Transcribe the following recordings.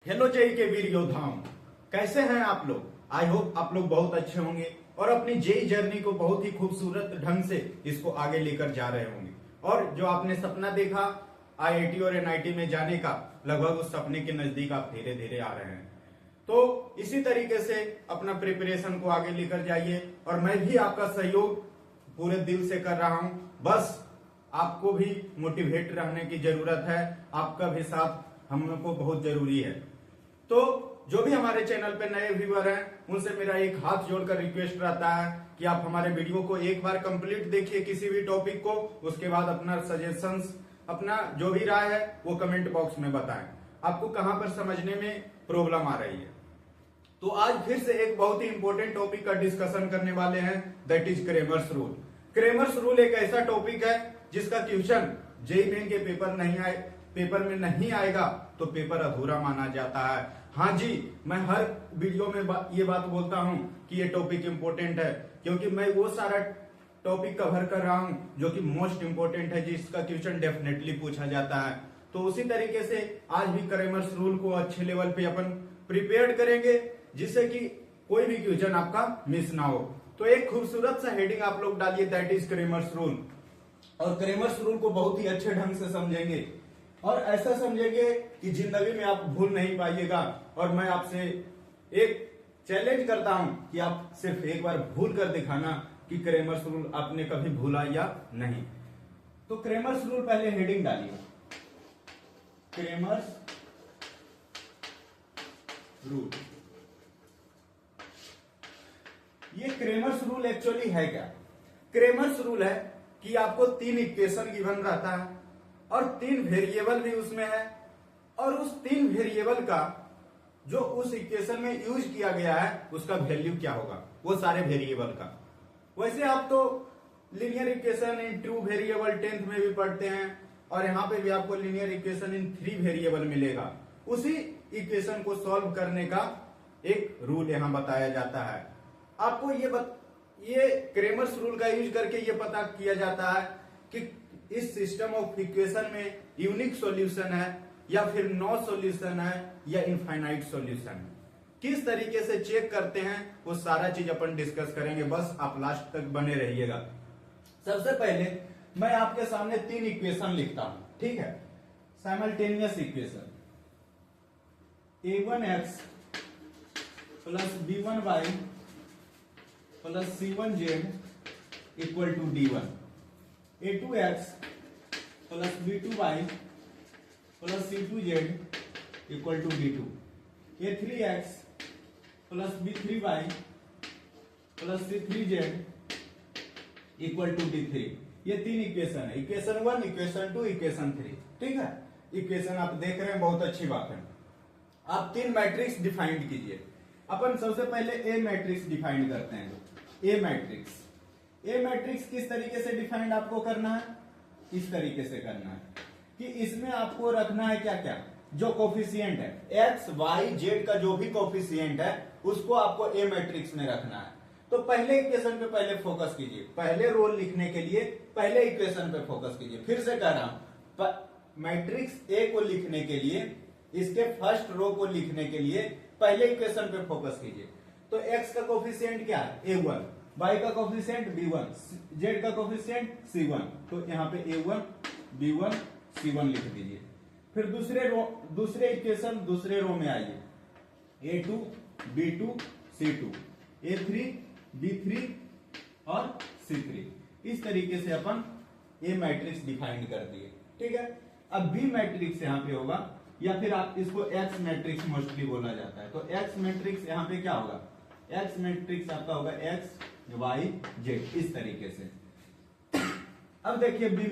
Hello JEE के वीर योद्धाओं, कैसे हैं आप लोग। आई होप आप लोग बहुत अच्छे होंगे और अपनी जेई जर्नी को बहुत ही खूबसूरत ढंग से इसको आगे लेकर जा रहे होंगे। और जो आपने सपना देखा आईआईटी और एनआईटी में जाने का, लगभग उस सपने के नजदीक आप धीरे धीरे आ रहे हैं। तो इसी तरीके से अपना प्रिपरेशन को आगे लेकर जाइए और मैं भी आपका सहयोग पूरे दिल से कर रहा हूं। बस आपको भी मोटिवेट रहने की जरूरत है, आपका भी साथ हम लोग को बहुत जरूरी है। तो जो भी हमारे चैनल पे नए व्यूअर हैं उनसे मेरा एक हाथ जोड़कर रिक्वेस्ट रहता है कि आप हमारे वीडियो को एक बार कंप्लीट देखिए किसी भी टॉपिक को, उसके बाद अपना सजेशंस, अपना जो भी राय है वो कमेंट बॉक्स में बताएं आपको कहां पर समझने में प्रॉब्लम आ रही है। तो आज फिर से एक बहुत ही इंपॉर्टेंट टॉपिक का डिस्कशन करने वाले हैं, that is Cramer's rule. Cramer's rule एक ऐसा टॉपिक है जिसका क्वेश्चन जेईई मेन के पेपर में नहीं आएगा तो पेपर अधूरा माना जाता है। हाँ जी, मैं हर वीडियो में ये बात बोलता हूं कि ये टॉपिक इंपॉर्टेंट है, क्योंकि मैं वो सारा टॉपिक कवर कर रहा हूं जो कि मोस्ट इंपॉर्टेंट है, जिसका क्वेश्चन डेफिनेटली पूछा जाता है। तो उसी तरीके से आज भी क्रेमर्स रूल को अच्छे लेवल पे अपन प्रिपेयर करेंगे, जिससे कि कोई भी क्वेश्चन आपका मिस ना हो। तो एक खूबसूरत सा हेडिंग आप लोग डालिए, दैट इज क्रेमर्स रूल। और क्रेमर्स रूल को बहुत ही अच्छे ढंग से समझेंगे और ऐसा समझेंगे कि जिंदगी में आप भूल नहीं पाइएगा। और मैं आपसे एक चैलेंज करता हूं कि आप सिर्फ एक बार भूल कर दिखाना कि क्रेमर्स रूल आपने कभी भूला या नहीं। तो क्रेमर्स रूल पहले हेडिंग डालिए, क्रेमर्स रूल। ये क्रेमर्स रूल एक्चुअली है क्या? क्रेमर्स रूल है कि आपको 3 इक्वेशन गिवन रहता है और 3 वेरिएबल भी उसमें है, और उस 3 वेरिएबल का जो उस इक्वेशन में यूज किया गया है उसका वैल्यू क्या होगा, वो सारे वेरिएबल का। वैसे आप तो linear equation in 2 variable 10th में भी पढ़ते हैं, और यहाँ पे भी आपको लीनियर इक्वेशन इन 3 वेरिएबल मिलेगा। उसी इक्वेशन को सॉल्व करने का एक रूल यहाँ बताया जाता है। आपको ये क्रेमर्स रूल का यूज करके ये पता किया जाता है कि इस सिस्टम ऑफ इक्वेशन में यूनिक सॉल्यूशन है या फिर नो सॉल्यूशन है या इनफाइनाइट सॉल्यूशन है। किस तरीके से चेक करते हैं वो सारा चीज अपन डिस्कस करेंगे, बस आप लास्ट तक बने रहिएगा। सबसे पहले मैं आपके सामने 3 इक्वेशन लिखता हूं, ठीक है, simultaneous equation. a1x plus b1y plus c1z equal to d1, a2x plus b2y plus c2z equal to d2, a3x plus b3y plus c3z equal to d3। ये 3 इक्वेशन है, इक्वेशन 1, इक्वेशन 2, इक्वेशन 3, ठीक है। Equation आप देख रहे हैं, बहुत अच्छी बात है। आप 3 मैट्रिक्स डिफाइंड कीजिए। अपन सबसे पहले ए मैट्रिक्स डिफाइंड करते हैं। ए मैट्रिक्स किस तरीके से डिफाइंड आपको करना है? इस तरीके से करना है कि इसमें आपको रखना है क्या क्या, जो कोफिशिएंट है एक्स वाई जेड का, जो भी कोफिशिएंट है उसको आपको ए मैट्रिक्स में रखना है। तो पहले इक्वेशन पे पहले फोकस कीजिए, पहले रोल लिखने के लिए पहले इक्वेशन पे फोकस कीजिए। फिर से कह रहा हूं, मैट्रिक्स ए को लिखने के लिए, इसके फर्स्ट रो को लिखने के लिए पहले इक्वेशन पे फोकस कीजिए। तो x का कोफिशिएंट क्या है? a1, y का कोफिशिएंट b1, z का कोफिशिएंट c1। तो यहाँ पे a1 b1 c1 लिख दीजिए। फिर दूसरे इक्वेशन दूसरे रो में आइए, a2 b2 c2, a3 b3 और c3। इस तरीके से अपन ए मैट्रिक्स डिफाइन कर दिए, ठीक है। अब बी मैट्रिक्स यहाँ पे होगा, या फिर आप इसको एक्स मैट्रिक्स मोस्टली बोला जाता है। तो एक्स मैट्रिक्स यहाँ पे क्या होगा? एक्स मैट्रिक्स आपका होगा एक्स वाई जेड, इस तरीके से। अब देखिए बी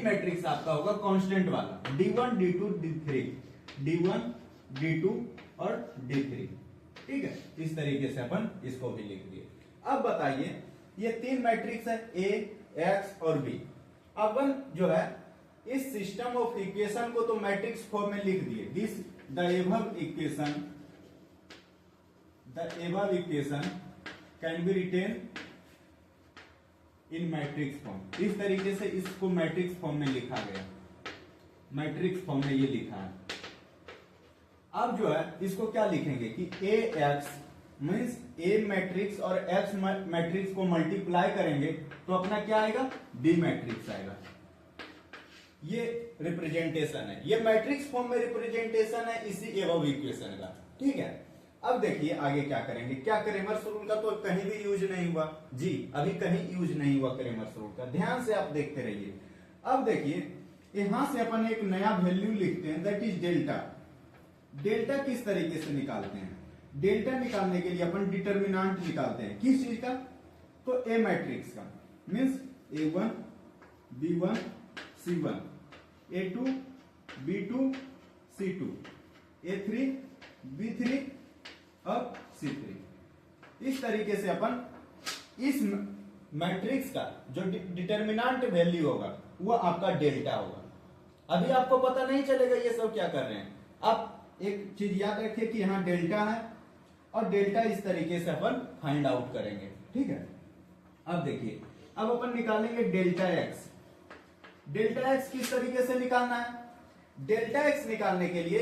मैट्रिक्स आपका होगा कांस्टेंट वाला, d1 d2 d3, d1 d2 और d3, ठीक है। इस तरीके से अपन इसको भी लिख दिए। अब बताइए, ये 3 मैट्रिक्स है ए, एक्स और बी। अपन जो है इस सिस्टम ऑफ इक्वेशन को तो मैट्रिक्स फॉर्म में लिख दिए। This the above equation can be written in matrix form. इस तरीके से इसको मैट्रिक्स फॉर्म में लिखा गया, मैट्रिक्स फॉर्म में ये लिखा है। अब जो है इसको क्या लिखेंगे कि ए एक्स मीन्स ए मैट्रिक्स और एक्स मैट्रिक्स को मल्टीप्लाई करेंगे तो अपना क्या आएगा, बी मैट्रिक्स आएगा। ये रिप्रेजेंटेशन है, ये मैट्रिक्स फॉर्म में रिप्रेजेंटेशन है इसी एबव इक्वेशन का, ठीक है। अब देखिए आगे क्या करेंगे, क्या क्रेमर्स रूल का तो कहीं भी यूज नहीं हुआ जी, अभी कहीं यूज नहीं हुआ क्रेमर्स रूल का, ध्यान से आप देखते रहिए। अब देखिए यहां से अपन एक नया वैल्यू लिखते हैं दैट इज डेल्टा। डेल्टा किस तरीके से निकालते हैं, डेल्टा निकालने के लिए अपन डिटर्मिनेंट निकालते हैं किस चीज का, तो ए मैट्रिक्स का, means A1 B1 C1 A2 B2 C2 A3 B3 और C3। इस तरीके से अपन इस मैट्रिक्स का जो डिटर्मिनेंट वैल्यू होगा वो आपका डेल्टा होगा। अभी आपको पता नहीं चलेगा ये सब क्या कर रहे हैं। आप एक चीज याद रखिए कि यहाँ डेल्टा है और डेल्टा इस तरीके से अपन फाइंड आउट करेंगे, ठीक है। अब देखिए अब अपन निकालेंगे डेल्टा एक्स। डेल्टा एक्स किस तरीके से निकालना है, डेल्टा एक्स निकालने के लिए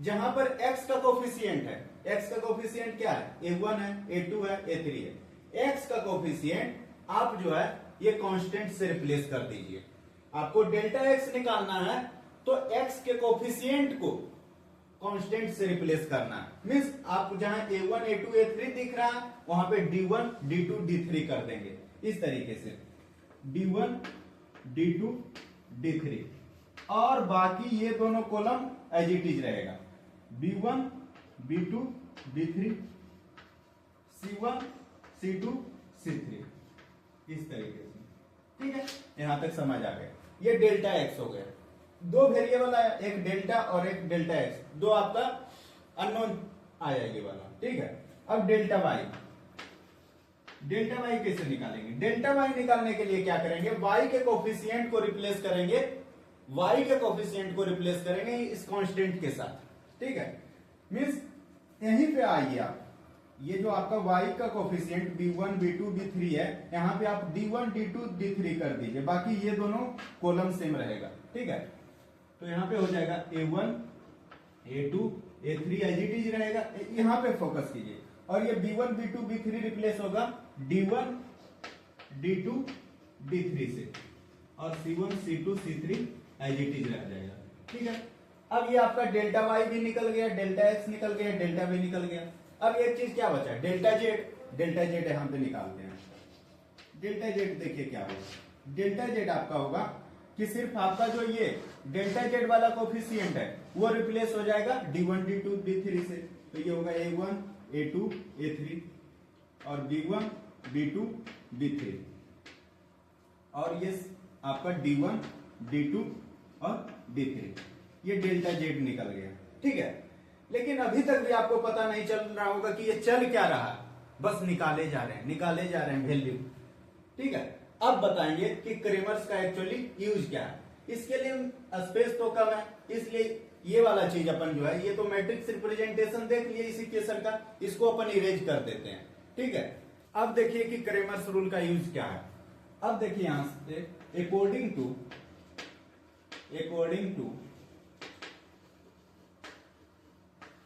जहां पर एक्स का कोफिशिएंट है, एक्स का कोफिशिएंट क्या है, A1 है A2 है A3 है, एक्स का कोफिशिएंट आप जो है ये कांस्टेंट से रिप्लेस कर दीजिए। आपको डेल्टा एक्स निकालना है तो एक्स के कोफिशिएंट को कांस्टेंट से रिप्लेस करना है, मीन्स आप जहां A1 A2 A3 दिख रहा है वहां पे D1 D2 D3 कर देंगे इस तरीके से, D1 D2 D3 और बाकी ये दोनों कॉलम एज इट इज रहेगा, B1 B2 B3 C1 C2 C3 इस तरीके से, ठीक है। यहां तक समझ आ गया। ये डेल्टा एक्स हो गया, दो वेरिएबल आया, एक डेल्टा और एक डेल्टा एक्स, दो आपका अननोन आया ये वाला, ठीक है। अब डेल्टा वाई, डेल्टा वाई कैसे निकालेंगे, डेल्टा वाई निकालने के लिए क्या करेंगे, वाई के कोफिशिएंट को रिप्लेस करेंगे, वाई के कोफिशिएंट को रिप्लेस करेंगे इस कांस्टेंट के साथ, ठीक है। मीन्स यहीं पे आइए आप, ये जो आपका y का कोफिशिएंट B1 B2 B3 है, यहाँ पे आप D1 D2 D3 कर दीजिए, बाकी ये दोनों कॉलम सेम रहेगा, ठीक है। तो यहाँ पे हो जाएगा A1 A2 A3 as it is रहेगा, यहाँ पे फोकस कीजिए, और ये B1 B2 B3 रिप्लेस होगा D1 D2 D3 से, और C1 C2 C3 as it is रह जाएगा, ठीक है। अब ये आपका डेल्टा वाई भी निकल गया, डेल्टा एक्स निकल गया, डेल्टा भी निकल गया। अब एक चीज क्या बचा है, डेल्टा जेड। डेल्टा जेड यहां पे निकालते हैं। डेल्टा जेड देखिए क्या होगा, डेल्टा जेड आपका होगा कि सिर्फ आपका जो ये डेल्टा जेड वाला कोफिशिएंट है वो रिप्लेस हो जाएगा D1 D2 D3 से, तो ये होगा A1 A2 A3 और B1 B2 B3 और ये आपका D1 D2 और D3, ये डेल्टा जेड निकल गया, ठीक है। लेकिन अभी तक भी आपको पता नहीं चल रहा होगा कि ये चल क्या रहा है, बस निकाले जा रहे हैं वैल्यू, ठीक है। अब बताएंगे कि क्रेमर्स का एक्चुअली यूज क्या है। इसके लिए स्पेस तो कम है, इसलिए ये वाला चीज अपन जो है, ये तो मैट्रिक्स रिप्रेजेंटेशन देख लिए इसी केसर का, इसको अपन इरेज कर देते हैं, ठीक है। अब देखिए कि क्रेमर्स रूल का यूज क्या है। अब देखिए यहां से अकॉर्डिंग टू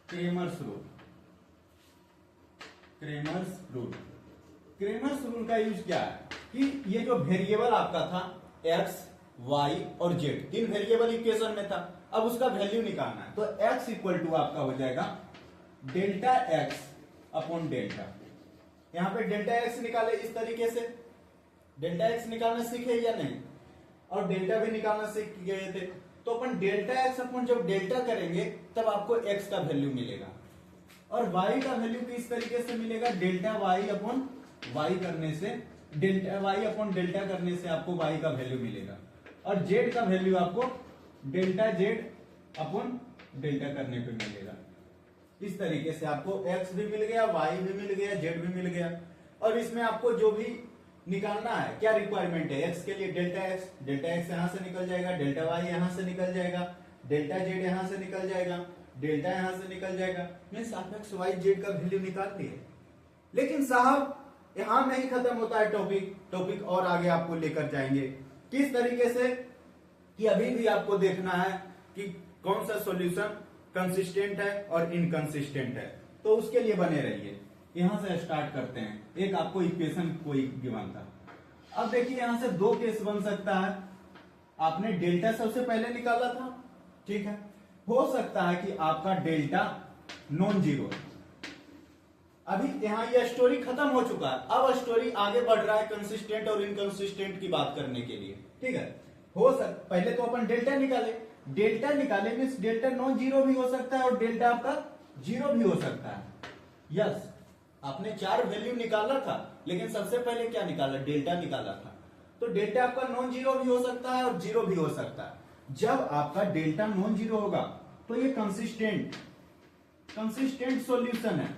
क्रेमर्स रूल का यूज क्या है कि ये जो वेरिएबल आपका था x, y और z, तीन वेरिएबल इक्वेशन में था, अब उसका वैल्यू निकालना है, तो x इक्वल टू आपका हो जाएगा डेल्टा x अपॉन डेल्टा। यहां पे डेल्टा x निकाले इस तरीके से, डेल्टा x निकालना सीखे या नहीं, और डेल्टा भी निकालना सीख गए थे, तो अपन डेल्टा एक्स अपन जब डेल्टा करेंगे तब आपको x का वैल्यू मिलेगा, और y का वैल्यू किस तरीके से मिलेगा, डेल्टा y अपॉन y करने से, डेल्टा y अपॉन डेल्टा करने से आपको y का वैल्यू मिलेगा, और z का वैल्यू आपको डेल्टा z अपॉन डेल्टा करने पे मिलेगा। इस तरीके से आपको x भी मिल गया, y भी मिल गया, z भी मिल गया, और इसमें आपको जो भी निकालना है, क्या रिक्वायरमेंट है, x के लिए डेल्टा x यहां से निकल जाएगा, डेल्टा y यहां से निकल जाएगा, डेल्टा z यहां से निकल जाएगा, डेल्टा यहां से निकल जाएगा, मींस आप x y z का वैल्यू निकाल लिए। लेकिन साहब यहां नहीं खत्म होता है टॉपिक और आगे आपको लेकर जाएंगे किस तरीके से, कि अभी भी आपको देखना है कि कौन सा सॉल्यूशन कंसिस्टेंट है और इनकंसिस्टेंट है, तो उसके लिए बने रहिए। यहां से स्टार्ट करते हैं। एक आपको इक्वेशन कोई गिवन था। अब देखिए यहां से दो केस बन सकता है। आपने डेल्टा सबसे पहले निकाला था, ठीक है। हो सकता है कि आपका डेल्टा नॉन जीरो है। अभी यहां यह स्टोरी खत्म हो चुका है, अब स्टोरी आगे बढ़ रहा है कंसिस्टेंट और इनकंसिस्टेंट की बात करने के लिए, ठीक है। पहले तो अपन डेल्टा निकाले मीन्स डेल्टा नॉन जीरो भी हो सकता है और डेल्टा आपका जीरो भी हो सकता है। यस, आपने 4 वैल्यू निकाला था, लेकिन सबसे पहले क्या निकाला? डेल्टा निकाला था। तो डेल्टा आपका नॉन जीरो भी हो सकता है और जीरो भी हो सकता है। जब आपका डेल्टा नॉन जीरो होगा तो ये कंसिस्टेंट सॉल्यूशन है,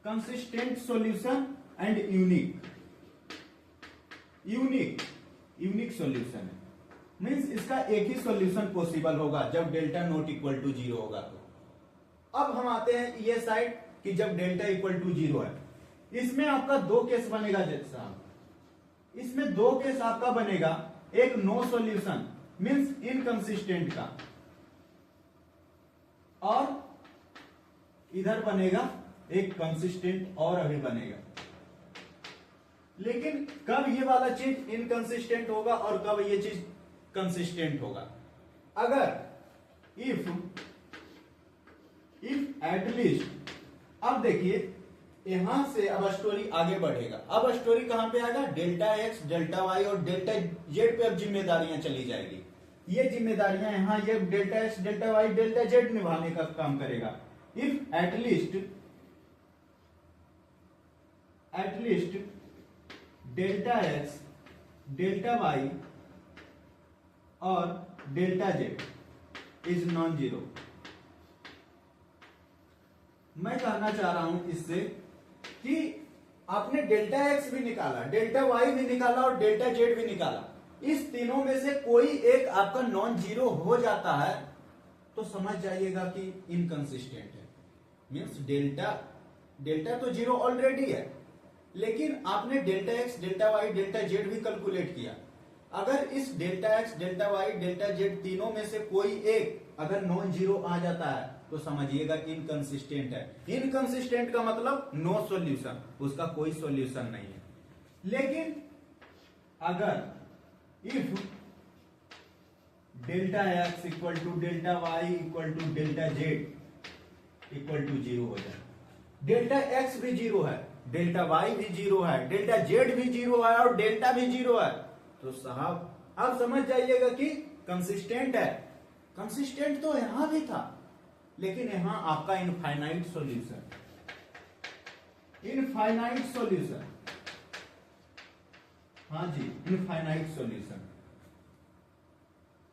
consistent solution and unique solution है। मींस इसका एक ही सॉल्यूशन पॉसिबल होगा जब delta not equal to zero होगा। तो अब हम आते हैं ये साइड कि जब डेल्टा इक्वल टू जीरो है, इसमें आपका दो केस बनेगा। जैसा इसमें दो केस आपका बनेगा, एक नो सॉल्यूशन मींस इनकंसिस्टेंट का, और इधर बनेगा एक कंसिस्टेंट और अभी बनेगा। लेकिन कब ये वाला चीज इनकंसिस्टेंट होगा और कब ये चीज कंसिस्टेंट होगा? अगर इफ एटलीस्ट, अब देखिए यहां से अब स्टोरी आगे बढ़ेगा। अब स्टोरी कहां पे आएगा? डेल्टा एक्स, डेल्टा वाई और डेल्टा जेड पे अब जिम्मेदारियां चली जाएगी। ये जिम्मेदारियां यहां ये delta X, delta Y, delta Z निभाने का काम करेगा। If at least delta X, delta Y और delta Z is non zero. मैं कहना चाह रहा हूं इससे कि आपने डेल्टा एक्स भी निकाला, डेल्टा वाई भी निकाला और डेल्टा जेड भी निकाला। इस तीनों में से कोई एक आपका नॉन जीरो हो जाता है तो समझ जाइएगा कि इनकंसिस्टेंट है। मीन्स डेल्टा तो जीरो ऑलरेडी है, लेकिन आपने delta X, delta Y, delta Z भी कैलकुलेट किया। अगर इस delta X, delta Y, delta Z तीनों में से कोई एक अगर नॉन जीरो आ जाता है तो समझिएगा इनकंसिस्टेंट है। इनकंसिस्टेंट का मतलब नो सॉल्यूशन, उसका कोई सॉल्यूशन नहीं है। लेकिन अगर if delta X equal to delta Y equal to delta Z equal to zero हो जाए, डेल्टा एक्स भी जीरो है, डेल्टा वाई भी जीरो है, डेल्टा जेड भी जीरो है और डेल्टा भी जीरो है, तो साहब आप समझ जाइएगा कि कंसिस्टेंट है। कंसिस्टेंट तो यहां भी था, लेकिन यहां आपका इनफाइनाइट सॉल्यूशन, हाँ जी, इनफाइनाइट सॉल्यूशन,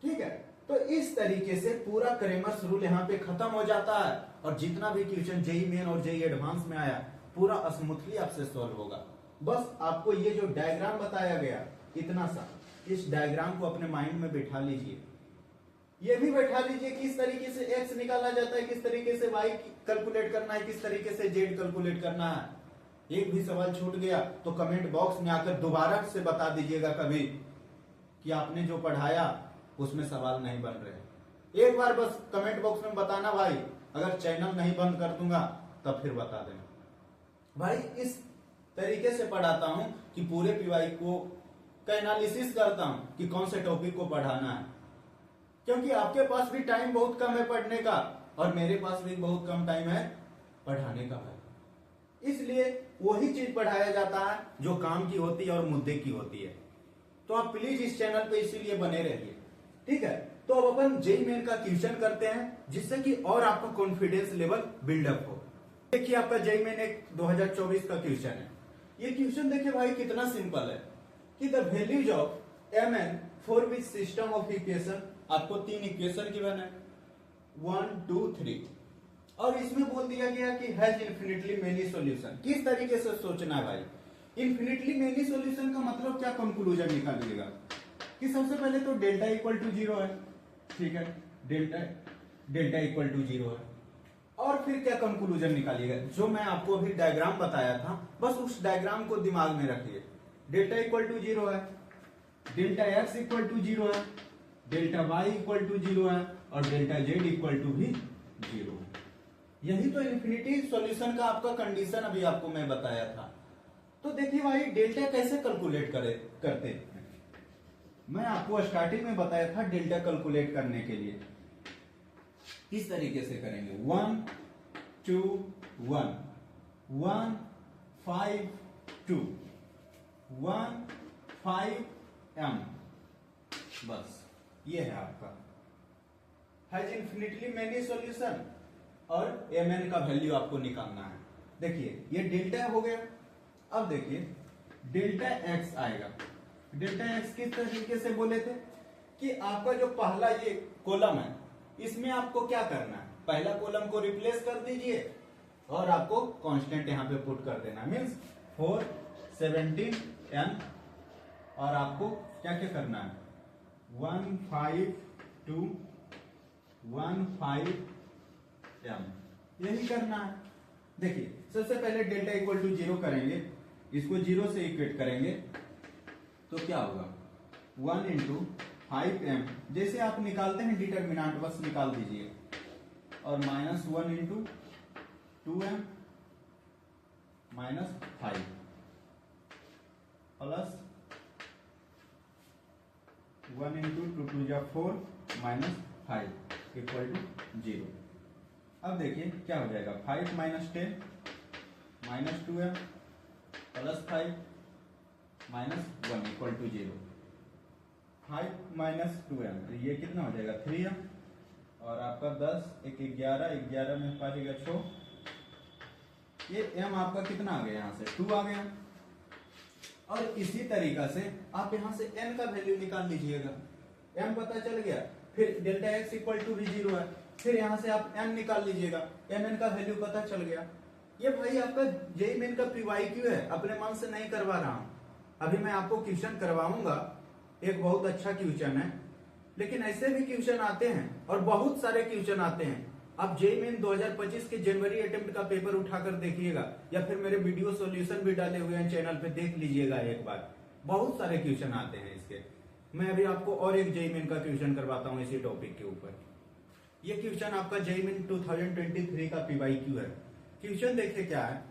ठीक है। तो इस तरीके से पूरा क्रेमर्स रूल यहाँ पे खत्म हो जाता है और जितना भी क्वेश्चन जेई मेन और जेई एडवांस में आया पूरा स्मूथली आपसे सॉल्व होगा। बस आपको ये जो डायग्राम बताया गया इतना सा, इस डायग्राम को अपने माइंड में बैठा लीजिए। ये भी बैठा लीजिए किस तरीके से एक्स निकाला जाता है, किस तरीके से वाई कैलकुलेट करना है, किस तरीके से जेड कैलकुलेट करना है। एक भी सवाल छूट गया तो कमेंट बॉक्स में आकर दोबारा से बता दीजिएगा कभी कि आपने जो पढ़ाया उसमें सवाल नहीं बन रहे। एक बार बस कमेंट बॉक्स में बताना भाई, अगर चैनल नहीं बंद कर दूंगा तब फिर बता देना। भाई इस तरीके से पढ़ाता हूं कि पूरे पीवाई को का एनालिसिस करता हूं कि कौन से टॉपिक को पढ़ाना है, क्योंकि आपके पास भी टाइम बहुत कम है पढ़ने का और मेरे पास भी बहुत कम टाइम है पढ़ाने का भाई। इसलिए वही चीज पढ़ाया जाता है जो काम की होती है और मुद्दे की होती है। तो आप प्लीज इस चैनल पे इसीलिए बने रहिए, ठीक है। तो अब अपन जेई मेन का क्वेश्चन करते हैं जिससे कि और आपका कॉन्फिडेंस लेवल बिल्डअप हो। देखिए आपका जेई मेन एक 2024 का क्वेश्चन है। ये क्वेश्चन देखिए भाई कितना सिंपल है कि the values of M N for which system of equation, आपको 3 इक्वेशन गिवन है 1 2 3 और इसमें बोल दिया गया कि हैज इन्फिनिटली मेनी सॉल्यूशन। किस तरीके से सोचना है भाई? इन्फिनिटली मेनी सॉल्यूशन का मतलब क्या कंक्लूजन निकालिएगा कि सबसे पहले तो डेल्टा इक्वल टू जीरो है, ठीक है, डेल्टा इक्वल टू जीरो है। और फिर क्या कंक्लूजन निकालिएगा? जो मैं आपको अभी डायग्राम बताया था बस उस डायग्राम को दिमाग में रखिए। डेल्टा इक्वल टू जीरो है, delta X equal to zero है, delta Y equal to zero है और डेल्टा जेड इक्वल टू भी 0। यही तो इन्फिनिटी सॉल्यूशन का आपका कंडीशन अभी आपको मैं बताया था। तो देखिए भाई डेल्टा कैसे कैलकुलेट करते हैं। मैं आपको स्टार्टिंग में बताया था डेल्टा कैलकुलेट करने के लिए इस तरीके से करेंगे 1 2 1 1 5 2 1 5 m, बस ये है आपका हैज इन्फिनिटली मेनी सॉल्यूशन और mn का वैल्यू आपको निकालना है। देखिए ये डेल्टा हो गया। अब देखिए डेल्टा x आएगा। डेल्टा x किस तरीके से बोले थे कि आपका जो पहला ये कॉलम है इसमें आपको क्या करना है, पहला कॉलम को रिप्लेस कर दीजिए और आपको कांस्टेंट यहां पे पुट कर देना, मींस 4 17 n और आपको क्या क्या करना है 1 5 2 1 5 m, यही करना है। देखिए सबसे पहले डेल्टा इक्वल टू 0 करेंगे, इसको 0 से इक्वेट करेंगे तो क्या होगा 1 इंटू 5m, जैसे आप निकालते हैं डिटर्मिनेंट बस निकाल दीजिए, और -1 इंटू 2m -5 प्लस 1 इंटू 2 2 जा 4 -5 इक्वल टू 0। अब देखिए क्या हो जाएगा 5 - 10 -2m plus 5 -1 equal to 0। 5 - 2m ये कितना हो जाएगा 3m, और आपका 10 1 11 11 में 5 6, ये m आपका कितना आ गया यहाँ से 2 आ गया। और इसी तरीका से आप यहाँ से n का वैल्यू निकाल लीजिएगा, m पता चल गया, फिर डेल्टा x इक्वल टू भी 0 है, फिर यहाँ से आप n निकाल लीजिएगा, mn का वैल्यू पता चल गया। ये भाई आपका जेईई मेन का PYQ है, अपने मन से नहीं करवा रहा हूं। अभी मैं आपको क्वेश्चन करवाऊंगा, एक बहुत अच्छा क्वेश्चन है, लेकिन ऐसे भी क्वेश्चन आते हैं और बहुत सारे क्वेश्चन आते हैं। आप जेईई मेन 2025 के जनवरी अटेम्प्ट का पेपर उठाकर देखिएगा, या फिर मेरे वीडियो सॉल्यूशन भी डाले हुए हैं चैनल पे, देख लीजिएगा एक बार, बहुत सारे क्वेश्चन आते हैं इसके। मैं अभी आपको और एक जेईई मेन का क्वेश्चन करवाता हूँ इसी टॉपिक के ऊपर। ये क्वेश्चन आपका जेईई मेन 2023 का PYQ है। क्वेश्चन देखिए क्या है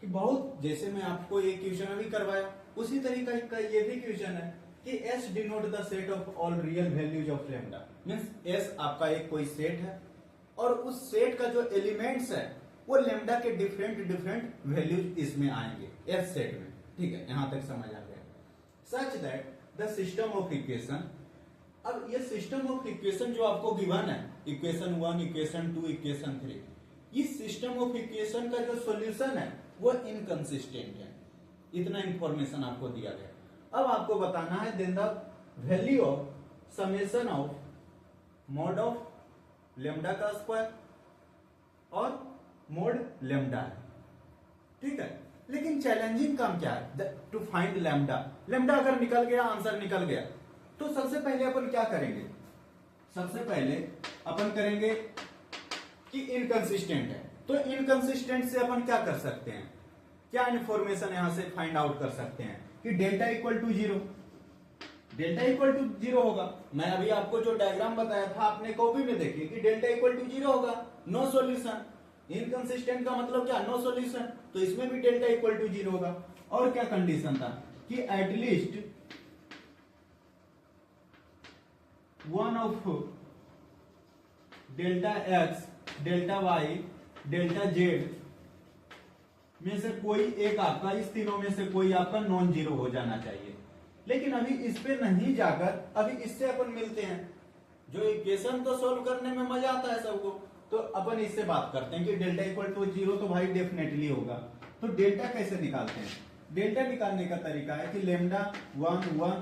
कि बहुत, जैसे मैं आपको एक क्वेश्चन अभी करवाया उसी तरीका का ये भी क्वेश्चन है कि S denote the set of all real values of lambda, means S आपका एक कोई सेट है और उस सेट का जो एलिमेंट्स है वो लैम्डा के डिफरेंट वैल्यूज इसमें आएंगे S सेट में। ठीक है, यहां तक समझ आ गया। Such that the system of equation, अब ये सिस्टम ऑफ इक्वेशन जो आपको गिवन है, इक्वेशन 1 इक्वेशन 2 इक्वेशन 3, इस सिस्टम ऑफ इक्वेशन का जो सॉल्यूशन है वो इनकंसिस्टेंट है। इतना इंफॉर्मेशन आपको दिया गया। अब आपको बताना है then the value of summation of mod of lambda का स्क्वायर और मोड लैम्डा है। ठीक है, लेकिन चैलेंजिंग काम क्या है, टू फाइंड लैम्डा। लैम्डा अगर निकल गया, आंसर निकल गया, तो सबसे पहले अपन क्या करेंगे, सबसे पहले अपन करेंगे कि इनकंसिस्टेंट है, तो इनकंसिस्टेंट से अपन क्या कर सकते हैं, क्या इंफॉर्मेशन यहां से फाइंड आउट कर सकते हैं कि delta equal to 0, delta equal to 0 होगा। मैं अभी आपको जो डायग्राम बताया था आपने कॉपी में देखिए कि डेल्टा इक्वल टू 0 होगा, नो सॉल्यूशन। इनकंसिस्टेंट का मतलब क्या, नो सॉल्यूशन, तो इसमें भी डेल्टा इक्वल टू 0 होगा। और क्या कंडीशन था कि at least one of delta X, delta Y, delta Z में से कोई एक आपका, इस तीनों में से कोई आपका नॉन जीरो हो जाना चाहिए। लेकिन अभी इस पे नहीं जाकर अभी इससे अपन मिलते हैं। जो इक्वेशन तो सोल्व करने में मजा आता है सबको, तो अपन इससे बात करते हैं कि डेल्टा इक्वल टू 0 तो भाई डेफिनेटली होगा। तो डेल्टा कैसे निकालते हैं, डेल्टा निकालने का तरीका है कि लेमडा 1 1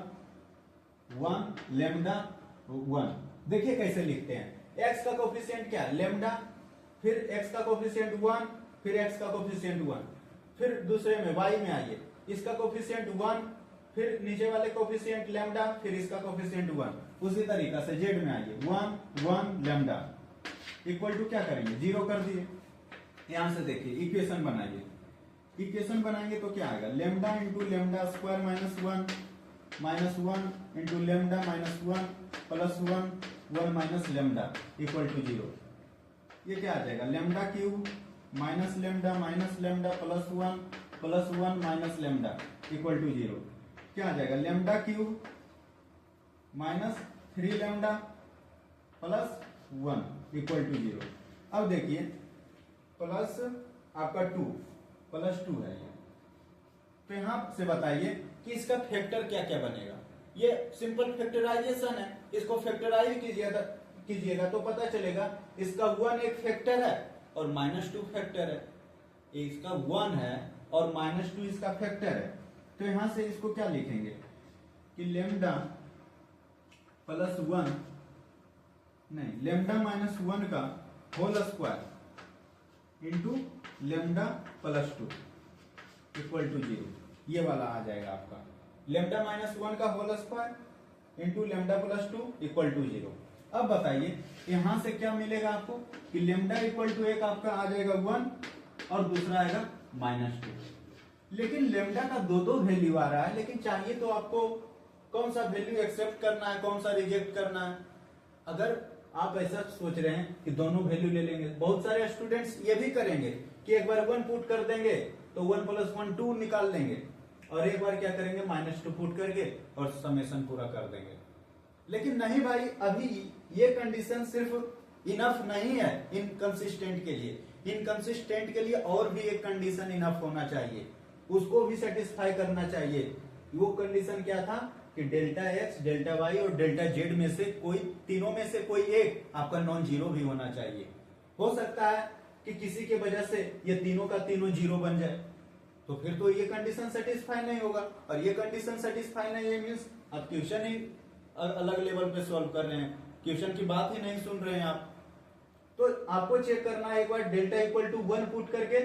1 लेमडा 1। देखिए कैसे लिखते हैं, x का कोफिशिएंट क्या है लेमडा, फिर x का कोफिशिएंट 1, फिर x का कोफिशिएंट 1, फिर दूसरे में y में आइए, इसका कोफिशिएंट 1, फिर नीचे वाले कोफिशिएंट लैम्डा, फिर इसका कोफिशिएंट 1। उसी तरीका से z में आइए 1 1 लैम्डा इक्वल टू क्या करेंगे 0 कर दिए। यहां से देखिए इक्वेशन बनाइए, इक्वेशन बनाएंगे तो क्या आएगा lambda into lambda square minus 1 into lambda minus 1 plus 1 1 minus lambda equal to 0। ये क्या आ जाएगा, lambda cube minus lambda plus 1 minus lambda equal to 0। क्या आ जाएगा, lambda cube minus 3 lambda plus 1 equal to 0। अब देखिए प्लस आपका 2 प्लस 2 है ये, तो यहां से बताइए कि इसका फैक्टर क्या क्या बनेगा। ये सिंपल फैक्टराइजेशन है, इसको फैक्टराइज कीजिएगा तो पता चलेगा इसका 1 एक फैक्टर है और -2 फैक्टर है। इसका 1 है और -2 इसका फैक्टर है, तो यहां से इसको क्या लिखेंगे कि लेमडा प्लस 1 नहीं, लेमडा माइनस 1 का whole square into lambda plus 2 equal to 0। ये वाला आ जाएगा आपका लेमडा माइनस 1 का whole square into lambda plus 2 equal to 0। अब बताइए यहां से क्या मिलेगा आपको कि लेमडा इक्वल टू एक आपका आ जाएगा 1 और दूसरा आएगा -2। लेकिन लेमडा का दो वैल्यू आ रहा है, लेकिन चाहिए तो आपको कौन सा वैल्यू एक्सेप्ट करना है, कौन सा रिजेक्ट करना है। अगर आप ऐसा सोच रहे हैं कि दोनों वैल्यू ले लेंगे, बहुत सारे स्टूडेंट्स ये भी करेंगे कि एक बार 1 पुट कर देंगे तो 1 + 1 2 निकाल लेंगे और एक बार क्या करेंगे -2 पुट करके और समेशन पूरा कर देंगे। लेकिन नहीं भाई, अभी ये कंडीशन सिर्फ इनफ नहीं है इनकंसिस्टेंट के लिए। इनकंसिस्टेंट के लिए और भी एक कंडीशन इनफ होना चाहिए, उसको भी सेटिस्फाई करना चाहिए। वो कंडीशन क्या था कि डेल्टा x, डेल्टा y और डेल्टा z में से कोई तीनों में से कोई एक आपका नॉन जीरो भी होना चाहिए। हो सकता है कि किसी के वजह से ये तीनों का तीनों जीरो बन जाए, तो फिर तो ये कंडीशन सेटिस्फाई नहीं होगा। और ये कंडीशन सेटिस्फाई नहीं है मीन्स आप क्वेश्चन ही अलग लेवल पे सॉल्व कर रहे हैं, क्वेश्चन की बात ही नहीं सुन रहे हैं आप। तो आपको चेक करना है एक बार डेल्टा इक्वल टू 1 पुट करके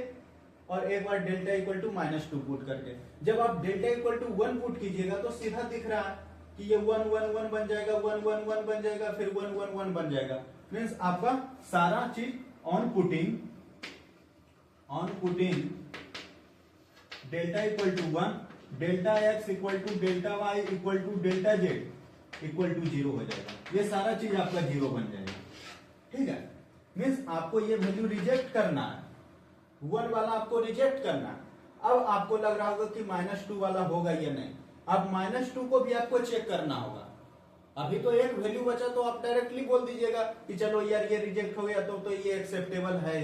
और एक बार डेल्टा इक्वल टू -2 पुट करके। जब आप डेल्टा इक्वल टू 1 पुट कीजिएगा तो सीधा दिख रहा है कि ये 1 1 1 बन जाएगा, 1 1 1 बन जाएगा, फिर 1 1 1 बन जाएगा। मीन्स आपका सारा चीज on putting delta equal to 1, delta x equal to delta y equal to delta z equal to 0 हो जाएगा। ये सारा चीज आपका 0 बन जाएगा। ठीक है, मीन्स आपको ये वैल्यू रिजेक्ट करना है, 1 वाला आपको रिजेक्ट करना है। अब आपको लग रहा होगा कि -2 वाला होगा या नहीं। अब -2 को भी आपको चेक करना होगा। अभी तो एक वैल्यू बचा तो आप डायरेक्टली बोल दीजिएगा कि चलो यार ये रिजेक्ट हो गया तो ये एक्सेप्टेबल है,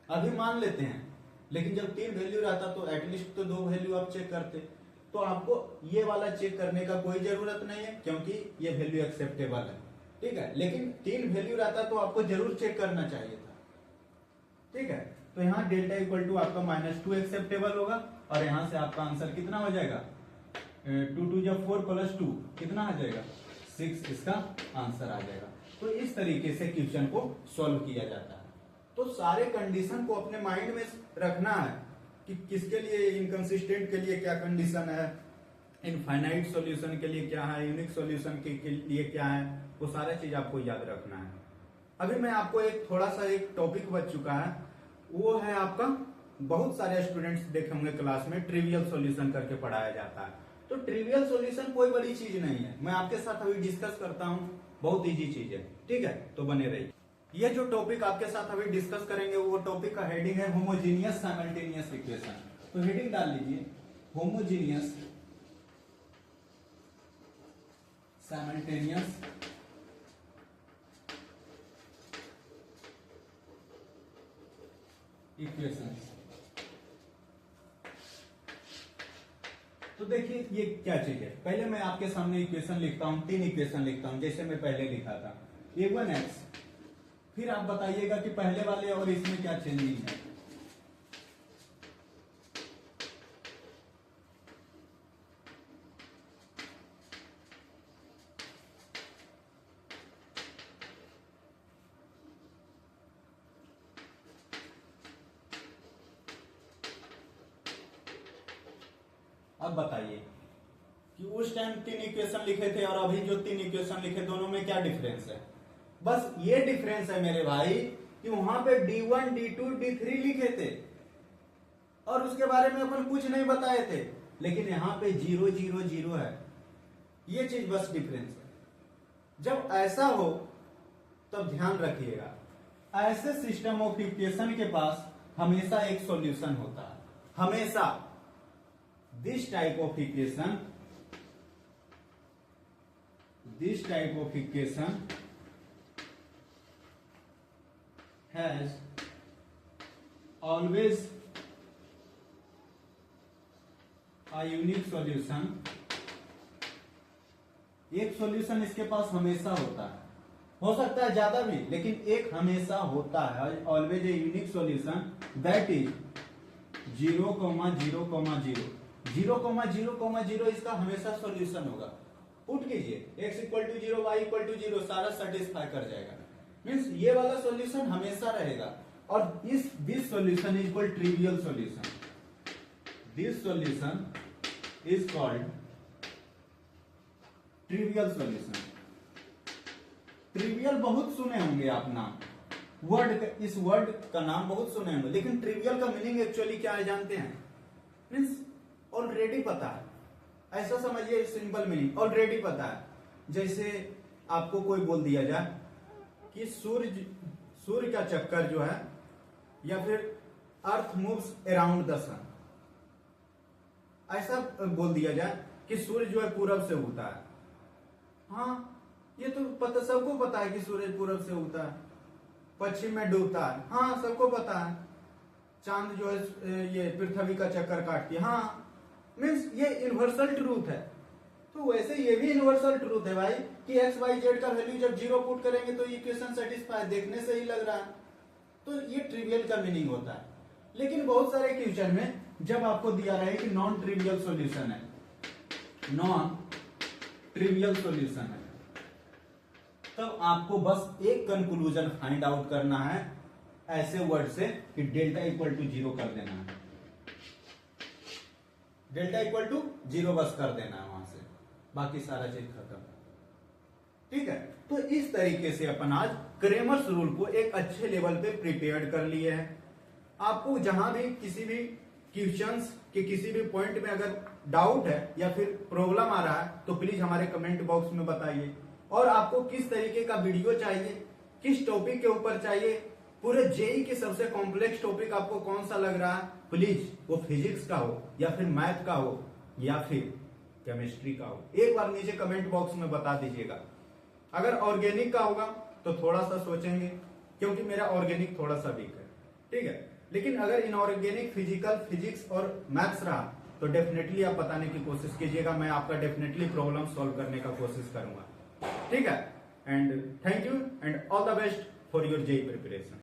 अभी मान लेते हैं। लेकिन जब 3 वैल्यू रहता तो एटलीस्ट तो 2 वैल्यू आप चेक करते। तो आपको ये वाला चेक करने का कोई जरूरत नहीं है क्योंकि ये वैल्यू एक्सेप्टेबल है। ठीक है, लेकिन 3 वैल्यू रहता तो आपको जरूर चेक करना चाहिए था। ठीक है, तो यहाँ डेल्टा इक्वल टू आपका -2 एक्सेप्टेबल होगा और यहां से आपका आंसर कितना हो जाएगा, 2 2 जब 4 + 2 कितना आ जाएगा, 6 इसका आंसर आ जाएगा। तो इस तरीके से क्वेश्चन को सॉल्व किया जाता है। तो सारे कंडीशन को अपने माइंड में रखना है कि किसके लिए, इनकंसिस्टेंट के लिए क्या कंडीशन है, इनफाइनाइट सॉल्यूशन के लिए क्या है, यूनिक सॉल्यूशन के लिए क्या है, वो सारा चीज आपको याद रखना है। अभी मैं आपको एक थोड़ा सा एक टॉपिक बच चुका है, वो है आपका, बहुत सारे स्टूडेंट्स देखे होंगे क्लास में ट्रिवियल सॉल्यूशन करके पढ़ाया जाता है। तो ट्रिवियल सॉल्यूशन कोई बड़ी चीज नहीं है, मैं आपके साथ अभी डिस्कस करता हूँ, बहुत इजी चीज है। ठीक है, तो बने रहिए। ये जो टॉपिक आपके साथ अभी डिस्कस करेंगे वो टॉपिक का हेडिंग है होमोजीनियस साइमल्टेनियस इक्वेशन। तो हेडिंग डाल लीजिए होमोजीनियस साइमल्टेनियस इक्वेशन। तो देखिए ये क्या चीज है, पहले मैं आपके सामने इक्वेशन लिखता हूं, 3 इक्वेशन लिखता हूं जैसे मैं पहले लिखा था, a1x। फिर आप बताइएगा कि पहले वाले और इसमें क्या चेंजिंग है। अब बताइए कि उस टाइम 3 इक्वेशन लिखे थे और अभी जो 3 इक्वेशन लिखे दोनों में क्या डिफरेंस है। बस ये डिफरेंस है मेरे भाई कि वहां पे D1 D2 D3 लिखे थे और उसके बारे में अपन कुछ नहीं बताए थे, लेकिन यहां पे 0 0 0 है। ये चीज बस डिफरेंस है। जब ऐसा हो तो ध्यान रखिएगा, ऐसे सिस्टम ऑफ इक्वेशन के पास हमेशा एक सॉल्यूशन होता है, हमेशा। This type of equation has always a unique solution. एक सॉल्यूशन इसके पास हमेशा होता है, हो सकता है ज्यादा भी, लेकिन एक हमेशा होता है। Always a unique solution that is 0,0,0 0,0,0 इसका हमेशा सॉल्यूशन होगा। पुट कीजिए x equal to 0, y equal to 0, सारा सेटिस्फाई कर जाएगा। मीन्स ये वाला सॉल्यूशन हमेशा रहेगा। और this solution is equal trivial solution. This solution is called trivial solution. Trivial बहुत सुने होंगे आप नाम, इस वर्ड का नाम बहुत सुने होंगे, लेकिन ट्रिवियल का मीनिंग एक्चुअली क्या है जानते हैं? मीन्स ऑलरेडी पता है, ऐसा समझिए सिंपल मीनिंग ऑलरेडी पता है। जैसे आपको कोई बोल दिया जाए कि सूर्य का चक्कर जो है, या फिर अर्थ मूव्स अराउंड द सन, ऐसा बोल दिया जाए कि सूर्य जो है पूरब से उगता है। हाँ, ये तो पता, सबको पता है कि सूरज पूरब से उगता है, पश्चिम में डूबता है। हाँ, सबको पता है। चांद जो है ये पृथ्वी का चक्कर काटती है। हाँ, मीन्स ये यूनिवर्सल ट्रूथ है। तो वैसे ये भी यूनिवर्सल ट्रूथ है भाई कि एक्स वाई जेड का वैल्यू जब 0 पुट करेंगे तो इक्वेशन सेटिस्फाई, देखने से ही लग रहा है। तो ये ट्रिवियल का मीनिंग होता है। लेकिन बहुत सारे क्वेश्चन में जब आपको दिया रहे कि नॉन ट्रिवियल सॉल्यूशन है, नॉन ट्रिवियल सॉल्यूशन है, तब आपको बस एक कंक्लूजन फाइंड आउट करना है ऐसे वर्ड से कि डेल्टा इक्वल टू 0 कर देना है। डेल्टा इक्वल टू 0 बस कर देना है वहां से, बाकी सारा चीज खत्म। ठीक है, तो इस तरीके से अपन आज क्रेमर्स रूल को एक अच्छे लेवल पे प्रिपेयर कर लिए हैं। आपको जहां भी किसी भी क्वेश्चंस के किसी भी पॉइंट में अगर डाउट है या फिर प्रॉब्लम आ रहा है तो प्लीज हमारे कमेंट बॉक्स में बताइए। और आपको किस तरीके का वीडियो चाहिए, किस टॉपिक के ऊपर चाहिए, पूरे जेई के सबसे कॉम्प्लेक्स टॉपिक आपको कौन सा लग रहा है, प्लीज वो फिजिक्स का हो या फिर मैथ का हो या फिर केमिस्ट्री का हो, एक बार नीचे कमेंट बॉक्स में बता दीजिएगा। अगर ऑर्गेनिक का होगा तो थोड़ा सा सोचेंगे, क्योंकि मेरा ऑर्गेनिक थोड़ा सा वीक है। ठीक है, लेकिन अगर इनऑर्गेनिक, फिजिकल, फिजिक्स और मैथ्स रहा तो डेफिनेटली आप बताने की कोशिश कीजिएगा। मैं आपका डेफिनेटली प्रॉब्लम सॉल्व करने का कोशिश करूंगा। ठीक है, and thank you and all the best for your JEE preparation.